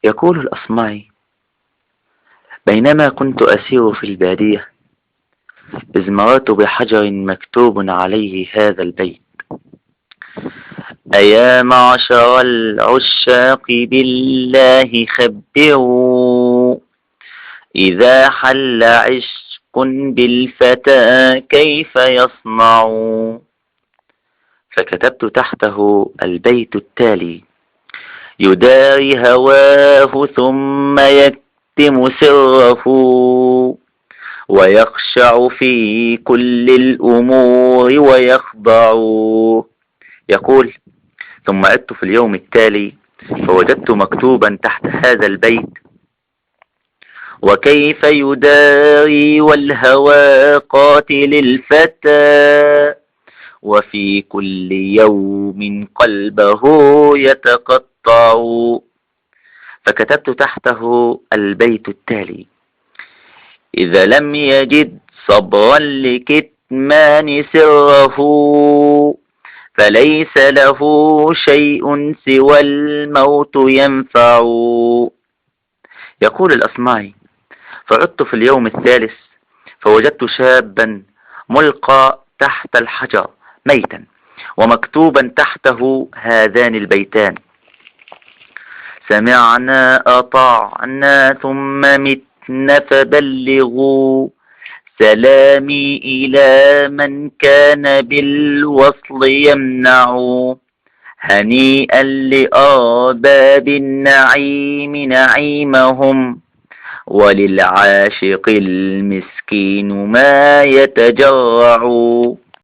يقول الأصمعي: بينما كنت أسير في البادية إذ مررت بحجر مكتوب عليه هذا البيت: أيا معشر العشاق بالله خبروا، إذا حل عشق بالفتى كيف يصنع. فكتبت تحته البيت التالي: يداري هواه ثم يكتم سره، ويخشع في كل الأمور ويخضع. يقول: ثم عدت في اليوم التالي فوجدت مكتوبا تحت هذا البيت: وكيف يداري والهوى قاتل الفتى، وفي كل يوم قلبه يتقطع. فكتبت تحته البيت التالي: إذا لم يجد صبرا لكتمان سره، فليس له شيء سوى الموت ينفع. يقول الأصمعي: فعدت في اليوم الثالث فوجدت شابا ملقى تحت الحجر ميتا، ومكتوبا تحته هذان البيتان: سمعنا أطعنا ثم متنا فبلغوا، سلامي إلى من كان بالوصل يمنع. هنيئا لأرباب النعيم نعيمهم، وللعاشق المسكين ما يتجرع.